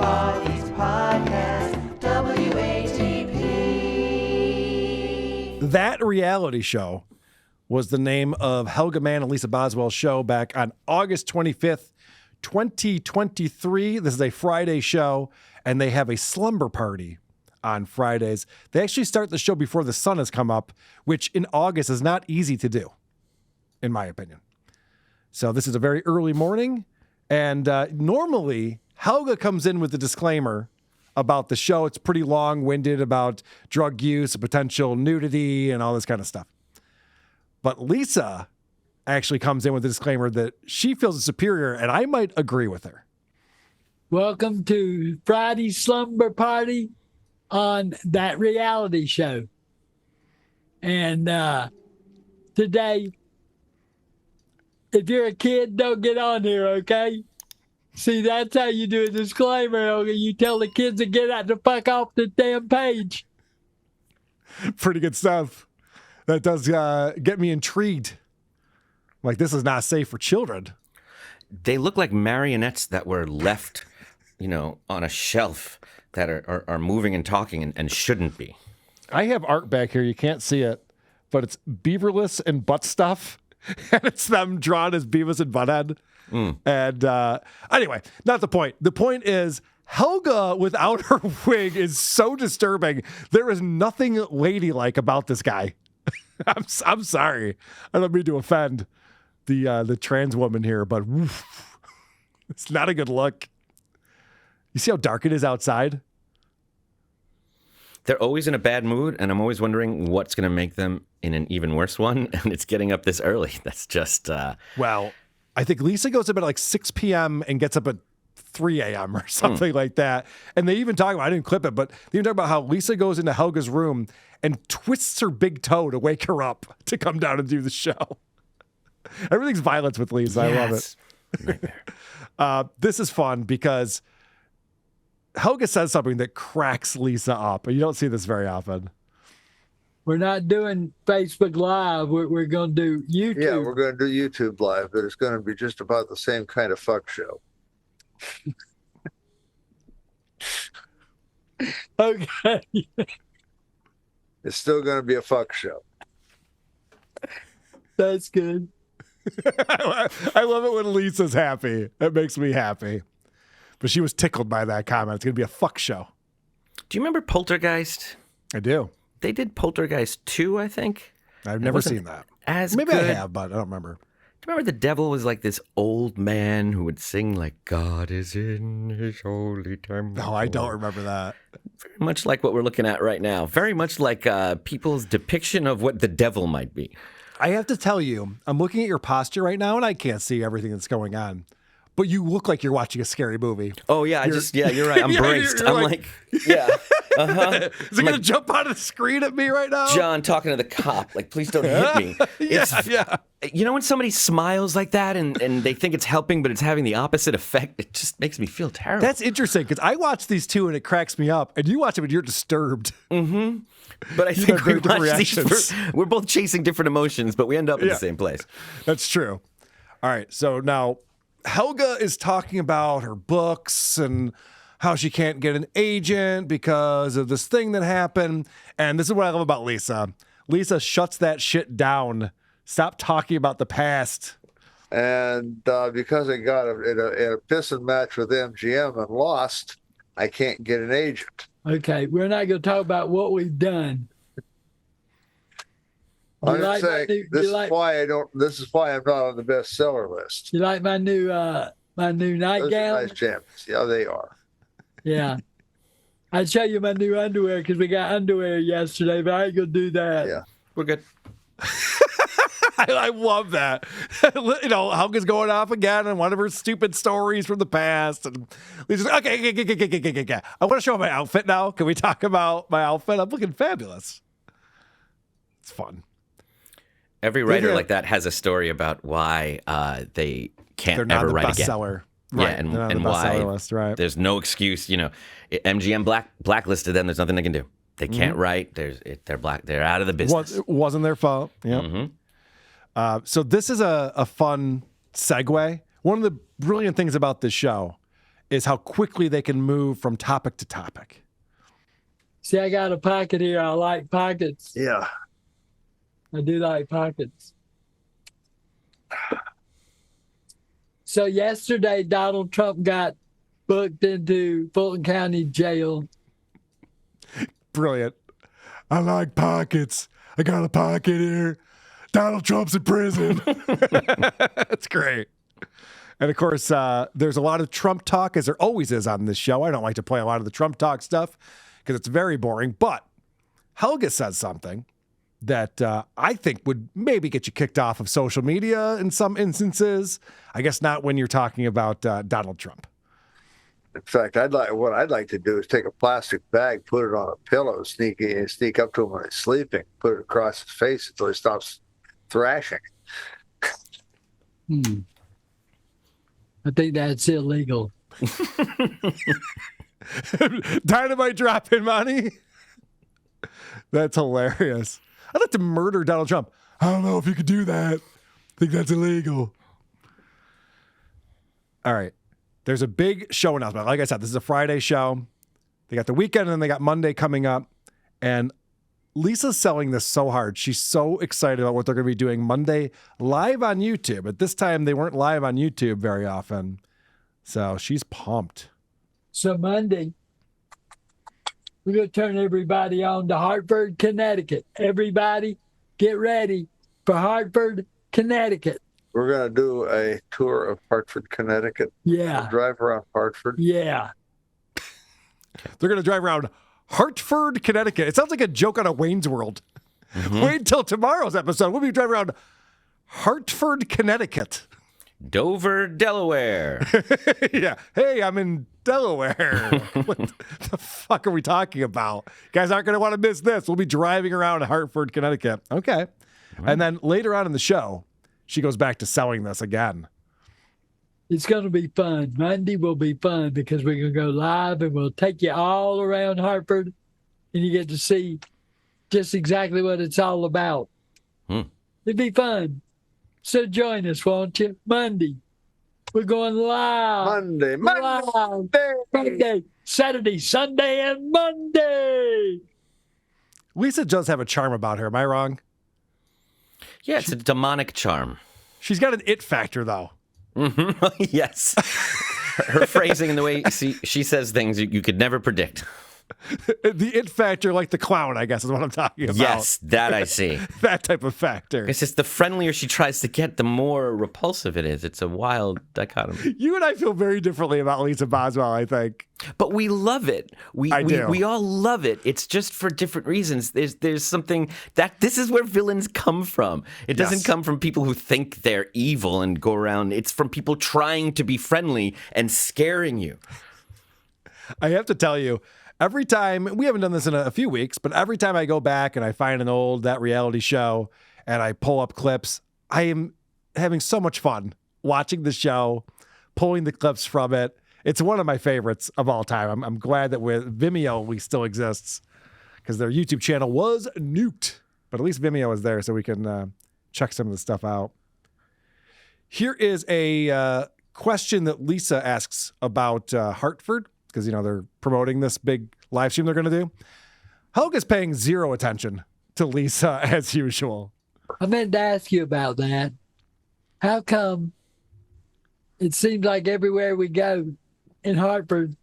Parties Podcast, WATP. That reality show was the name of Helga Mann and Lisa Boswell's show back on August 25th, 2023. This is a Friday show, and they have a slumber party on Fridays. They actually start the show before the sun has come up, which in August is not easy to do, in my opinion. So this is a very early morning, and normally Helga comes in with the disclaimer about the show. It's pretty long-winded about drug use, potential nudity, and all this kind of stuff. But Lisa actually comes in with a disclaimer that she feels is superior, and I might agree with her. Welcome to Friday Slumber Party on That Reality Show. And today, if you're a kid, don't get on here, okay? See, that's how you do a disclaimer. Okay? You tell the kids to get out the fuck off the damn page. Pretty good stuff. That does get me intrigued. Like, this is not safe for children. They look like marionettes that were left, on a shelf that are moving and talking and shouldn't be. I have art back here. You can't see it, but it's Beaverless and Butt Stuff. And it's them drawn as Beavis and Butthead. And anyway, not the point. The point is Helga without her wig is so disturbing. There is nothing ladylike about this guy. I'm sorry. I don't mean to offend the trans woman here, but woof, it's not a good look. You see how dark it is outside? They're always in a bad mood, and I'm always wondering what's going to make them in an even worse one, and it's getting up this early. That's just... Well, I think Lisa goes up at like 6 p.m. and gets up at 3 a.m. or something like that. And they even talk about, I didn't clip it, but they even talk about how Lisa goes into Helga's room and twists her big toe to wake her up to come down and do the show. Everything's violence with Lisa. Yes. I love it. This is fun because Helga says something that cracks Lisa up. You don't see this very often. We're not doing Facebook Live. We're going to do YouTube. Yeah, we're going to do YouTube Live, but it's going to be just about the same kind of fuck show. Okay. It's still going to be a fuck show. That's good. I love it when Lisa's happy. That makes me happy. But she was tickled by that comment. It's going to be a fuck show. Do you remember Poltergeist? I do. They did Poltergeist 2, I think. I've never seen that. Maybe I have, but I don't remember. Do you remember the devil was like this old man who would sing like, God is in his holy temple? No, I don't remember that. Very much like what we're looking at right now. Very much like people's depiction of what the devil might be. I have to tell you, I'm looking at your posture right now, and I can't see everything that's going on. But you look like you're watching a scary movie. Oh, yeah. You're right. I'm braced. You're I'm like, yeah. Uh-huh. Is it going to jump out of the screen at me right now? John talking to the cop, like, please don't hit me. Yeah. You know when somebody smiles like that and they think it's helping, but it's having the opposite effect? It just makes me feel terrible. That's interesting, because I watch these two and it cracks me up, and you watch them and you're disturbed. Mm-hmm. But I think we watch these we're both chasing different emotions, but we end up in the same place. That's true. All right, so now Helga is talking about her books and how she can't get an agent because of this thing that happened. And this is what I love about Lisa. Lisa shuts that shit down. Stop talking about the past. And because I got in a pissing match with MGM and lost, I can't get an agent. Okay, we're not going to talk about what we've done. I'm just saying, this is why I'm not on the bestseller list. You like my new nightgown? Those are nice jammies. Yeah, they are. Yeah. I'd show you my new underwear because we got underwear yesterday, but I ain't going to do that. Yeah. We're good. I love that. Helga's going off again on one of her stupid stories from the past. And Lisa's like, okay. I want to show my outfit now. Can we talk about my outfit? I'm looking fabulous. It's fun. Every writer like that has a story about why they can't ever write again. Bestseller. Right. Yeah, and why list, right. There's no excuse. MGM blacklisted them. There's nothing they can do. They can't write. They're black. They're out of the business. It wasn't their fault. Yep. Mm-hmm. So this is a fun segue. One of the brilliant things about this show is how quickly they can move from topic to topic. See, I got a pocket here. I like pockets. Yeah. I do like pockets. So yesterday, Donald Trump got booked into Fulton County Jail. Brilliant. I like pockets. I got a pocket here. Donald Trump's in prison. That's great. And of course, there's a lot of Trump talk, as there always is on this show. I don't like to play a lot of the Trump talk stuff because it's very boring. But Helga says something that I think would maybe get you kicked off of social media in some instances. I guess not when you're talking about Donald Trump. In fact, what I'd like to do is take a plastic bag, put it on a pillow, sneak up to him when he's sleeping, put it across his face until he stops thrashing. I think that's illegal. Dynamite dropping money. That's hilarious. I'd like to murder Donald Trump. I don't know if you could do that. I think that's illegal. All right. There's a big show announcement. Like I said, this is a Friday show. They got the weekend and then they got Monday coming up. And Lisa's selling this so hard. She's so excited about what they're going to be doing Monday live on YouTube. At this time, they weren't live on YouTube very often. So she's pumped. So Monday, we're going to turn everybody on to Hartford, Connecticut. Everybody get ready for Hartford, Connecticut. We're going to do a tour of Hartford, Connecticut. Yeah. We'll drive around Hartford. Yeah. They're going to drive around Hartford, Connecticut. It sounds like a joke on a Wayne's World. Wait until tomorrow's episode. We'll be driving around Hartford, Connecticut. Dover, Delaware. Yeah. Hey, I'm in Delaware. What the fuck are we talking about? You guys aren't going to want to miss this. We'll be driving around Hartford, Connecticut. Okay. And then later on in the show, she goes back to selling this again. It's going to be fun. Monday will be fun because we're going to go live and we'll take you all around Hartford and you get to see just exactly what it's all about. It'd be fun. So join us, won't you? Monday. We're going live. Monday, Saturday, Sunday, and Monday. Lisa does have a charm about her. Am I wrong? Yeah, it's a demonic charm. She's got an it factor, though. Yes. Her phrasing and the way she says things you could never predict. The it factor, like the clown, I guess, is what I'm talking about. Yes, that I see. That type of factor. It's just the friendlier she tries to get, the more repulsive it is. It's a wild dichotomy. You and I feel very differently about Lisa Boswell, I think. But we love it. We all love it. It's just for different reasons. There's something that this is where villains come from. It doesn't come from people who think they're evil and go around. It's from people trying to be friendly and scaring you. I have to tell you, every time, we haven't done this in a few weeks, but every time I go back and I find an old That Reality Show and I pull up clips, I am having so much fun watching the show, pulling the clips from it. It's one of my favorites of all time. I'm glad that with Vimeo, we still exists because their YouTube channel was nuked, but at least Vimeo is there so we can check some of the stuff out. Here is a question that Lisa asks about Hartford, because, they're promoting this big live stream they're going to do. Helga's paying zero attention to Lisa as usual. I meant to ask you about that. How come it seems like everywhere we go in Hartford,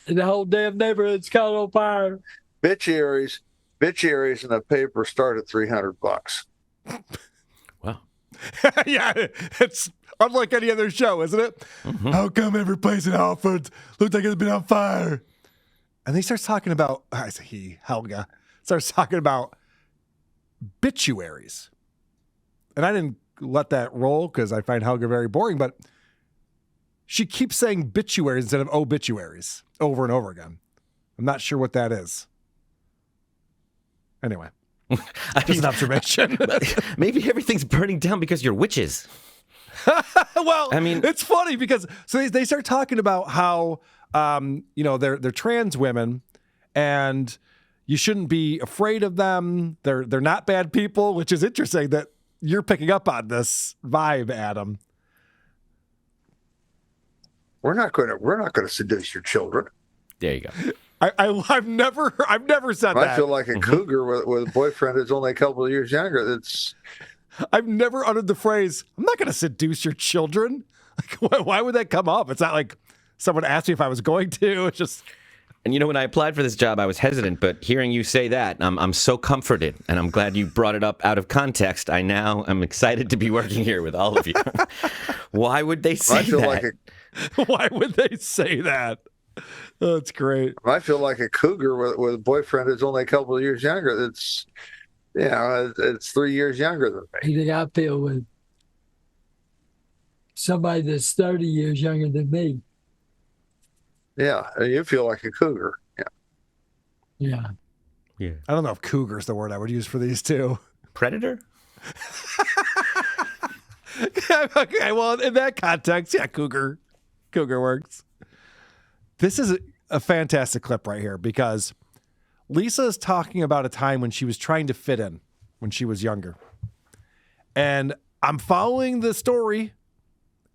the whole damn neighborhood's caught on fire? Obituaries in the paper start at $300. Wow. Yeah, it's unlike any other show, isn't it? Mm-hmm. How come every place in Hartford looks like it's been on fire? And he starts talking about, Helga, starts talking about obituaries. And I didn't let that roll because I find Helga very boring, but she keeps saying obituaries instead of obituaries over and over again. I'm not sure what that is. Anyway, just an observation. Maybe everything's burning down because you're witches. Well, I mean, it's funny because they start talking about how they're trans women and you shouldn't be afraid of them. They're not bad people, which is interesting that you're picking up on this vibe, Adam. we're not going to seduce your children. There you go. I've never said that. I feel like a cougar with a boyfriend who's only a couple of years younger. I've never uttered the phrase, I'm not going to seduce your children. Like, why would that come up? It's not like someone asked me if I was going to. It's just... And when I applied for this job, I was hesitant, but hearing you say that, I'm so comforted, and I'm glad you brought it up out of context. I now am excited to be working here with all of you. Why would they say that? Why would they say that? Oh, that's great. I feel like a cougar with a boyfriend who's only a couple of years younger. It's 3 years younger than me. I think I feel with somebody that's 30 years younger than me. Yeah, you feel like a cougar. Yeah. I don't know if cougar is the word I would use for these two. Predator? Okay, well, in that context, yeah, cougar works. This is a fantastic clip right here because Lisa is talking about a time when she was trying to fit in when she was younger. And I'm following the story,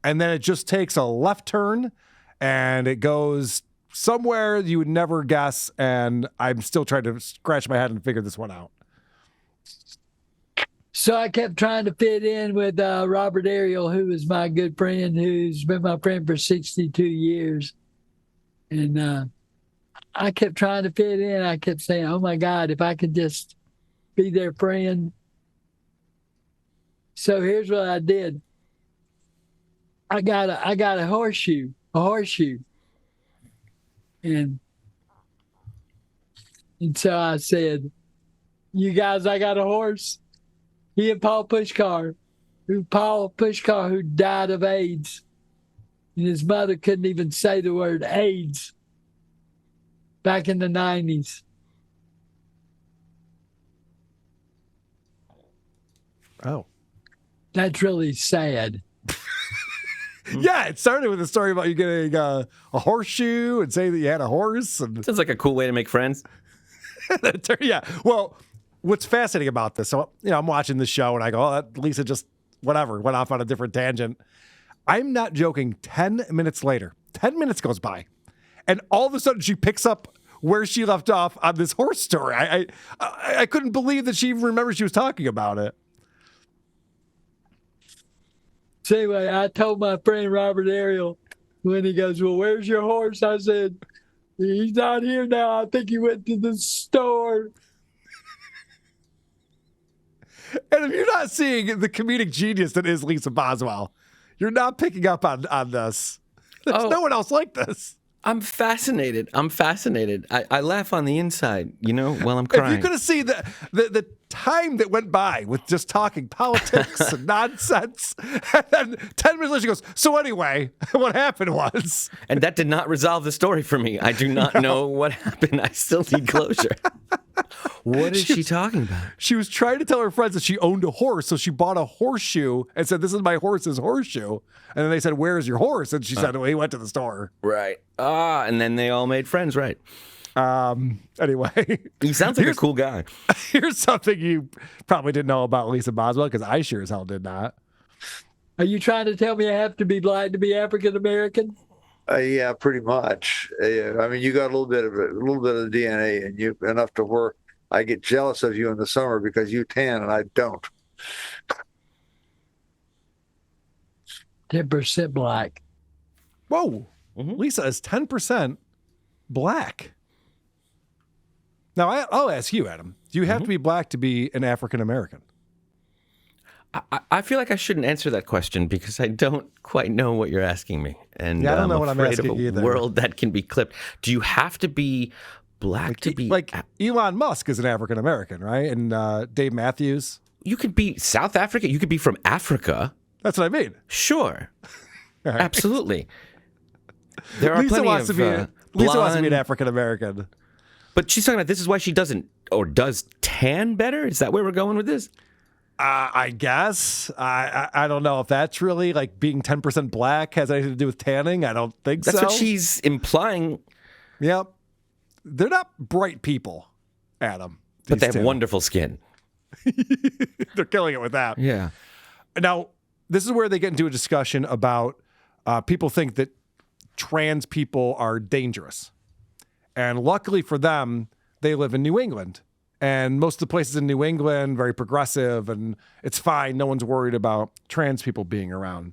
and then it just takes a left turn, and it goes somewhere you would never guess, and I'm still trying to scratch my head and figure this one out. So I kept trying to fit in with Robert Ariel, who is my good friend, who's been my friend for 62 years. And I kept trying to fit in. I kept saying, oh, my God, if I could just be their friend. So here's what I did. I got a horseshoe. And so I said, you guys, I got a horse. He and Paul Pushkar, who died of AIDS. And his mother couldn't even say the word AIDS back in the 90s. Oh. That's really sad. Yeah, it started with a story about you getting a horseshoe and saying that you had a horse. And... Sounds like a cool way to make friends. Yeah. Well, what's fascinating about this, so, I'm watching the show and I go, oh, Lisa just, whatever, went off on a different tangent. I'm not joking. 10 minutes later, 10 minutes goes by, and all of a sudden she picks up where she left off on this horse story. I couldn't believe that she even remembered she was talking about it. So anyway, I told my friend Robert Ariel when he goes, well, where's your horse? I said, he's not here now. I think he went to the store. And if you're not seeing the comedic genius that is Lisa Boswell, you're not picking up on this. There's no one else like this. I'm fascinated. I laugh on the inside, while I'm crying. If you could have seen the time that went by with just talking politics and nonsense, and then 10 minutes later she goes, so anyway, what happened was... And that did not resolve the story for me. I do not know what happened. I still need closure. What is she talking about? She was trying to tell her friends that she owned a horse, so she bought a horseshoe and said, this is my horse's horseshoe. And then they said, where's your horse? And she said, well, he went to the store. Right. And then they all made friends, right? Anyway. He sounds like a cool guy. Here's something you probably didn't know about Lisa Boswell, because I sure as hell did not. Are you trying to tell me I have to be black to be African American? Yeah, pretty much. I mean, you got a little bit of the DNA in you, enough to where I get jealous of you in the summer because you tan and I don't. 10% black. Whoa. Mm-hmm. Lisa is 10% black. Now, I'll ask you, Adam. Do you have to be black to be an African American? I feel like I shouldn't answer that question because I don't quite know what you're asking me. And yeah, I don't know what I'm asking of a either. World that can be clipped. Do you have to be black to be... Like Elon Musk is an African American, right? And Dave Matthews. You could be South Africa. You could be from Africa. That's what I mean. Sure. Right. Absolutely. There are Lisa plenty wants of to be Lisa wants to be an African American. But she's talking about this is why she doesn't or does tan better? Is that where we're going with this? I guess. I don't know if that's really like being 10% black has anything to do with tanning. I don't think That's so. what she's implying. Yep. They're not bright people, Adam. But they have wonderful skin. They're killing it with that. Yeah. Now, this is where they get into a discussion about people think that trans people are dangerous. And luckily for them, they live in New England. And most of the places in New England, very progressive, and it's fine. No one's worried about trans people being around.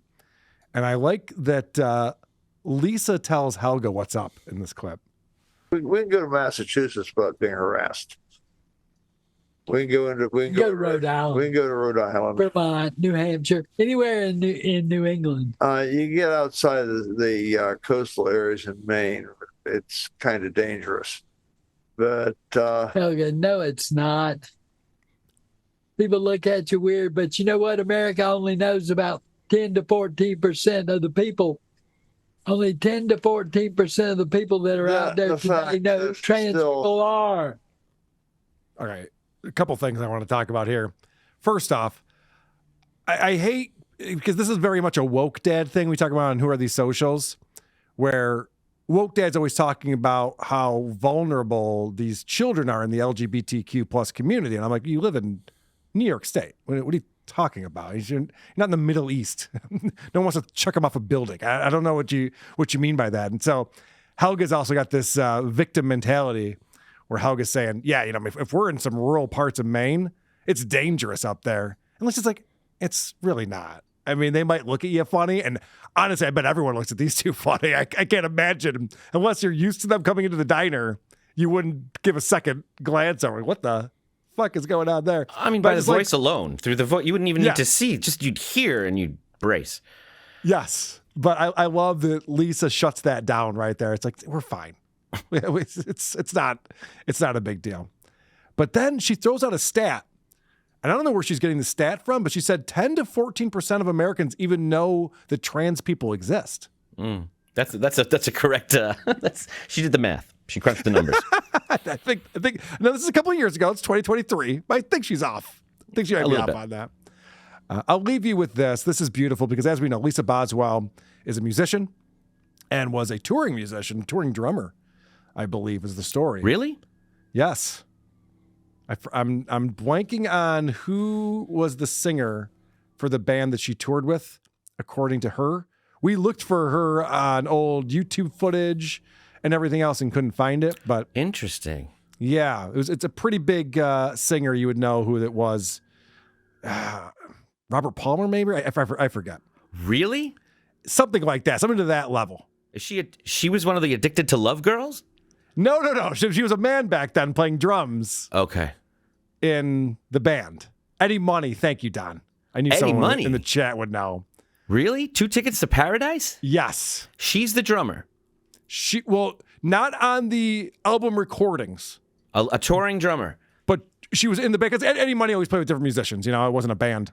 And I like that Lisa tells Helga what's up in this clip. We can go to Massachusetts without being harassed. We can go to Rhode Island. We can go to Rhode Island, Vermont, New Hampshire, anywhere in New England. You get outside the coastal areas in Maine, it's kind of dangerous. But Helga, no, it's not. People look at you weird, but you know what? America only knows about 10 to 14% of the people. Only 10 to 14% of the people that are out there today know who trans people are. All right. A couple things I want to talk about here. First off, I hate, because this is very much a woke dad thing we talk about on Who Are These Socials, where woke dad's always talking about how vulnerable these children are in the LGBTQ plus community. And I'm like, you live in New York State. What are you talking about? You're not in the Middle East. No one wants to chuck them off a building. I don't know what you mean by that. And so Helga's also got this victim mentality where Helga's saying, yeah, if we're in some rural parts of Maine, it's dangerous up there. And it's just like, it's really not. I mean, they might look at you funny. And honestly, I bet everyone looks at these two funny. I can't imagine, unless you're used to them coming into the diner, you wouldn't give a second glance over. What the fuck is going on there? I mean, by the voice alone, through the voice, you wouldn't even need to see. Just you'd hear and you'd brace. Yes. But I love that Lisa shuts that down right there. It's like, we're fine. It's not a big deal. But then she throws out a stat. And I don't know where she's getting the stat from, but she said 10 to 14% of Americans even know that trans people exist. That's a correct. She did the math. She crunched the numbers. I think. No, this is a couple of years ago. It's 2023. I think she's off. I think she might be off on that. I'll leave you with this. This is beautiful because, as we know, Lisa Boswell is a musician and was a touring drummer, I believe, is the story. Really? Yes. I'm blanking on who was the singer for the band that she toured with, according to her. We looked for her on old YouTube footage and everything else and couldn't find it. But interesting. Yeah, it's a pretty big singer. You would know who it was. Robert Palmer, maybe? I forget. Really? Something like that. Something to that level. She was one of the Addicted to Love girls? No. She was a man back then playing drums. Okay. In the band. Eddie Money. Thank you, Don. I knew someone in the chat would know. Really? 2 Tickets to Paradise? Yes. She's the drummer. Well, not on the album recordings. A touring drummer. But she was in the band. Because Eddie Money always played with different musicians. It wasn't a band.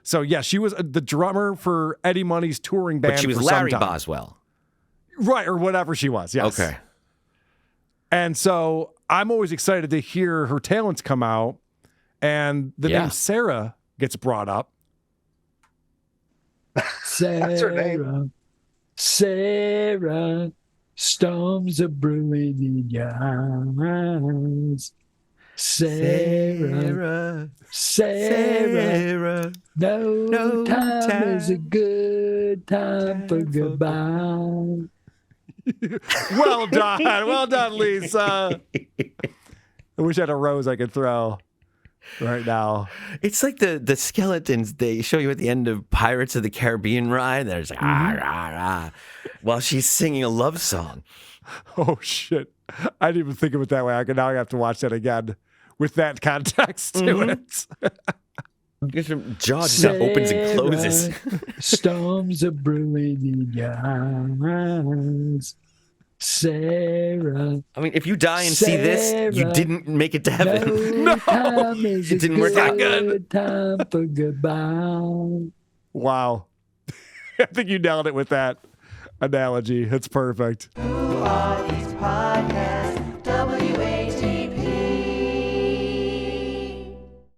So, yeah, she was the drummer for Eddie Money's touring band. But she was Larry Boswell. Right, or whatever she was, yes. Okay. And so I'm always excited to hear her talents come out. And the name Sarah gets brought up. That's her name. Sarah, storms are brewing in your eyes. Sarah, no time is a good time for goodbye. Well done, Lisa. I wish I had a rose I could throw right now. It's like the skeletons they show you at the end of Pirates of the Caribbean ride. There's like, while she's singing a love song. Oh, shit. I didn't even think of it that way. Now I have to watch that again with that context to it. Jaw just opens and closes. Storms are brewing in your eyes. Sarah. I mean, if you die and see this, you didn't make it to heaven. No. It didn't work out good. Time for goodbye. Wow. I think you nailed it with that analogy. It's perfect. Who are these podcasts?